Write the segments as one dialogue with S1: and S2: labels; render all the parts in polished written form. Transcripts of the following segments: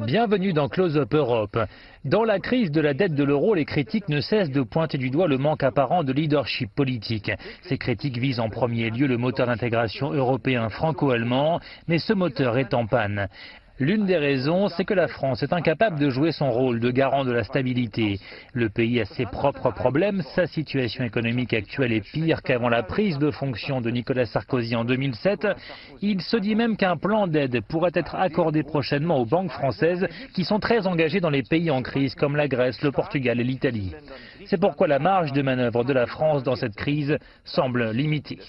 S1: Bienvenue dans Close-up Europe. Dans la crise de la dette de l'euro, les critiques ne cessent de pointer du doigt le manque apparent de leadership politique. Ces critiques visent en premier lieu le moteur d'intégration européen franco-allemand, mais ce moteur est en panne. L'une des raisons, c'est que la France est incapable de jouer son rôle de garant de la stabilité. Le pays a ses propres problèmes, sa situation économique actuelle est pire qu'avant la prise de fonction de Nicolas Sarkozy en 2007. Il se dit même qu'un plan d'aide pourrait être accordé prochainement aux banques françaises qui sont très engagées dans les pays en crise comme la Grèce, le Portugal et l'Italie. C'est pourquoi la marge de manœuvre de la France dans cette crise semble limitée.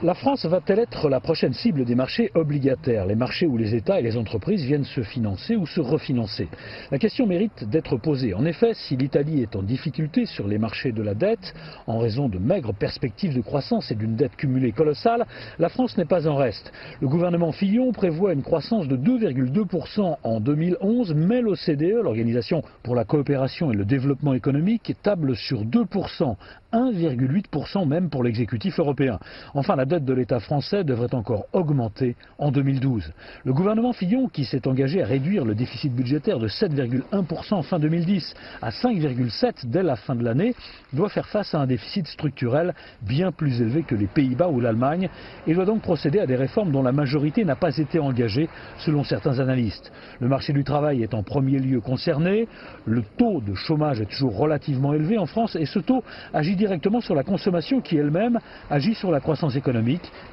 S2: La France va-t-elle être la prochaine cible des marchés obligataires, les marchés où les États et les entreprises viennent se financer ou se refinancer? La question mérite d'être posée. En effet, si l'Italie est en difficulté sur les marchés de la dette, en raison de maigres perspectives de croissance et d'une dette cumulée colossale, la France n'est pas en reste. Le gouvernement Fillon prévoit une croissance de 2,2% en 2011, mais l'OCDE, l'Organisation pour la coopération et le développement économique, table sur 2%. 1,8% même pour l'exécutif européen. Enfin, la dette de l'État français devrait encore augmenter en 2012. Le gouvernement Fillon, qui s'est engagé à réduire le déficit budgétaire de 7,1% fin 2010 à 5,7% dès la fin de l'année, doit faire face à un déficit structurel bien plus élevé que les Pays-Bas ou l'Allemagne et doit donc procéder à des réformes dont la majorité n'a pas été engagée, selon certains analystes. Le marché du travail est en premier lieu concerné, le taux de chômage est toujours relativement élevé en France et ce taux agit directement sur la consommation qui elle-même agit sur la croissance économique,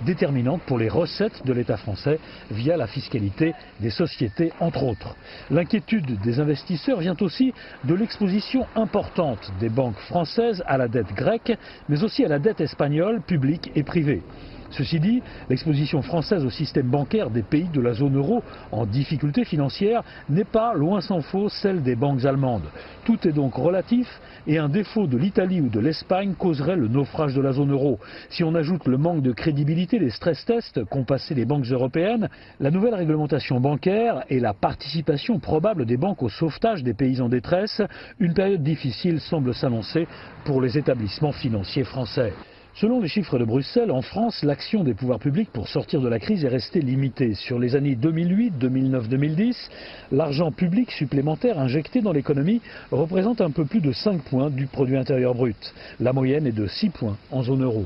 S2: déterminante pour les recettes de l'État français via la fiscalité des sociétés entre autres. L'inquiétude des investisseurs vient aussi de l'exposition importante des banques françaises à la dette grecque, mais aussi à la dette espagnole, publique et privée. Ceci dit, l'exposition française au système bancaire des pays de la zone euro en difficulté financière n'est pas, loin s'en faut, celle des banques allemandes. Tout est donc relatif et un défaut de l'Italie ou de l'Espagne causerait le naufrage de la zone euro. Si on ajoute le manque de crédibilité des stress tests qu'ont passé les banques européennes, la nouvelle réglementation bancaire et la participation probable des banques au sauvetage des pays en détresse, une période difficile semble s'annoncer pour les établissements financiers français. Selon les chiffres de Bruxelles, en France, l'action des pouvoirs publics pour sortir de la crise est restée limitée. Sur les années 2008, 2009, 2010, l'argent public supplémentaire injecté dans l'économie représente un peu plus de 5 points du produit intérieur brut. La moyenne est de 6 points en zone euro.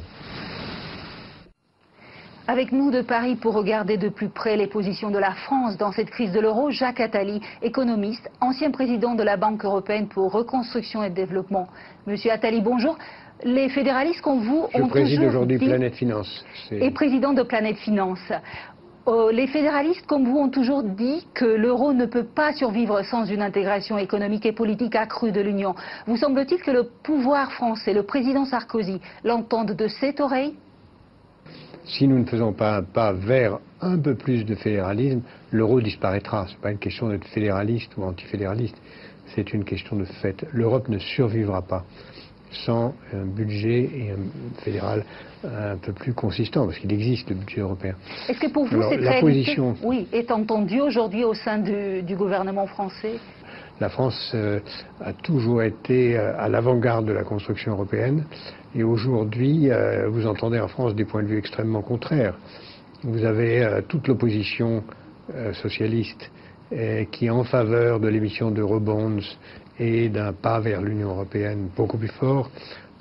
S3: Avec nous de Paris pour regarder de plus près les positions de la France dans cette crise de l'euro, Jacques Attali, économiste, ancien président de la Banque européenne pour reconstruction et développement. Monsieur Attali, bonjour. Les fédéralistes comme vous ont toujours
S4: préside aujourd'hui Planète Finance.
S3: Et président de Planète Finance. Les fédéralistes comme vous ont toujours dit que l'euro ne peut pas survivre sans une intégration économique et politique accrue de l'Union. Vous semble-t-il que le pouvoir français, le président Sarkozy, l'entendent de cette oreille?
S4: Si nous ne faisons pas un pas vers un peu plus de fédéralisme, l'euro disparaîtra. Ce n'est pas une question d'être fédéraliste ou antifédéraliste, c'est une question de fait. L'Europe ne survivra pas sans un budget et un fédéral un peu plus consistant, parce qu'il existe le budget européen.
S3: Est-ce que pour vous cette réalité est entendue aujourd'hui au sein du gouvernement français?
S4: La France a toujours été à l'avant-garde de la construction européenne et aujourd'hui, vous entendez en France des points de vue extrêmement contraires. Vous avez toute l'opposition socialiste qui est en faveur de l'émission d'eurobonds et d'un pas vers l'Union européenne beaucoup plus fort.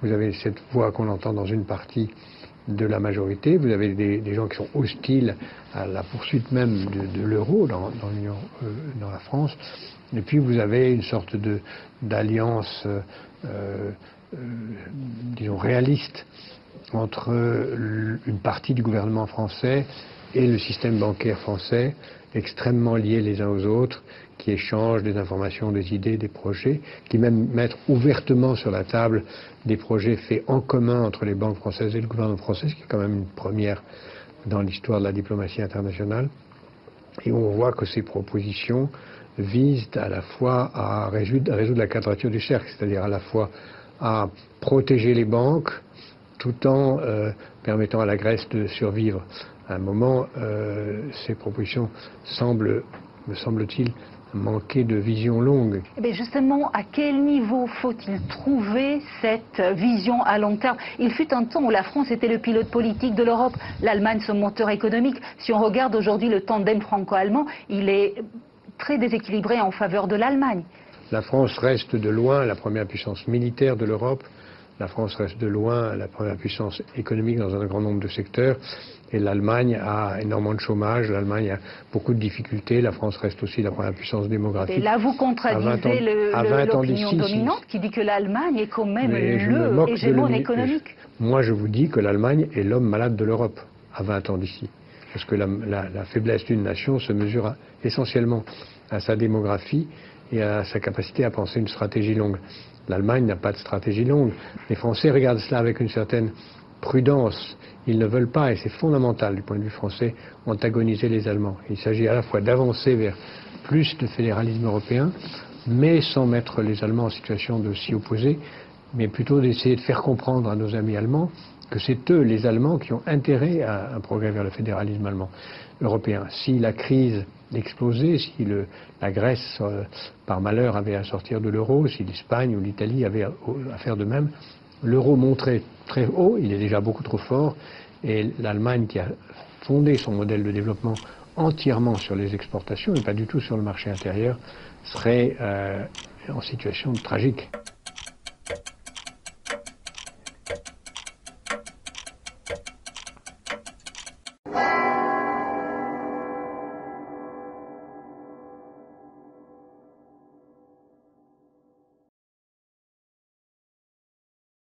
S4: Vous avez cette voix qu'on entend dans une partie de la majorité. Vous avez des gens qui sont hostiles à la poursuite même de l'euro dans la France. Et puis vous avez une sorte d'alliance, disons, réaliste entre une partie du gouvernement français et le système bancaire français, extrêmement liés les uns aux autres, qui échangent des informations, des idées, des projets, qui même mettent ouvertement sur la table des projets faits en commun entre les banques françaises et le gouvernement français, ce qui est quand même une première dans l'histoire de la diplomatie internationale. Et on voit que ces propositions visent à la fois à résoudre la quadrature du cercle, c'est-à-dire à la fois à protéger les banques tout en permettant à la Grèce de survivre. À un moment, ces propositions semblent, me semble-t-il, manqué de vision longue.
S3: Mais justement, à quel niveau faut-il trouver cette vision à long terme? Il fut un temps où la France était le pilote politique de l'Europe, l'Allemagne son moteur économique. Si on regarde aujourd'hui le tandem franco-allemand, il est très déséquilibré en faveur de l'Allemagne.
S4: La France reste de loin la première puissance militaire de l'Europe. La France reste de loin la première puissance économique dans un grand nombre de secteurs. Et l'Allemagne a énormément de chômage, l'Allemagne a beaucoup de difficultés. La France reste aussi la première puissance démographique.
S3: Et là, vous contradisez l'opinion dominante qui dit que l'Allemagne est quand même le hégémon économique.
S4: Moi, je vous dis que l'Allemagne est l'homme malade de l'Europe à 20 ans d'ici. Parce que la faiblesse d'une nation se mesure essentiellement à sa démographie et à sa capacité à penser une stratégie longue. L'Allemagne n'a pas de stratégie longue. Les Français regardent cela avec une certaine prudence. Ils ne veulent pas, et c'est fondamental du point de vue français, antagoniser les Allemands. Il s'agit à la fois d'avancer vers plus de fédéralisme européen, mais sans mettre les Allemands en situation de s'y opposer, mais plutôt d'essayer de faire comprendre à nos amis allemands que c'est eux, les Allemands, qui ont intérêt à un progrès vers le fédéralisme allemand européen. Si la crise explosait, si la Grèce, par malheur, avait à sortir de l'euro, si l'Espagne ou l'Italie avaient à faire de même, l'euro monterait très haut, il est déjà beaucoup trop fort, et l'Allemagne, qui a fondé son modèle de développement entièrement sur les exportations et pas du tout sur le marché intérieur, serait en situation tragique.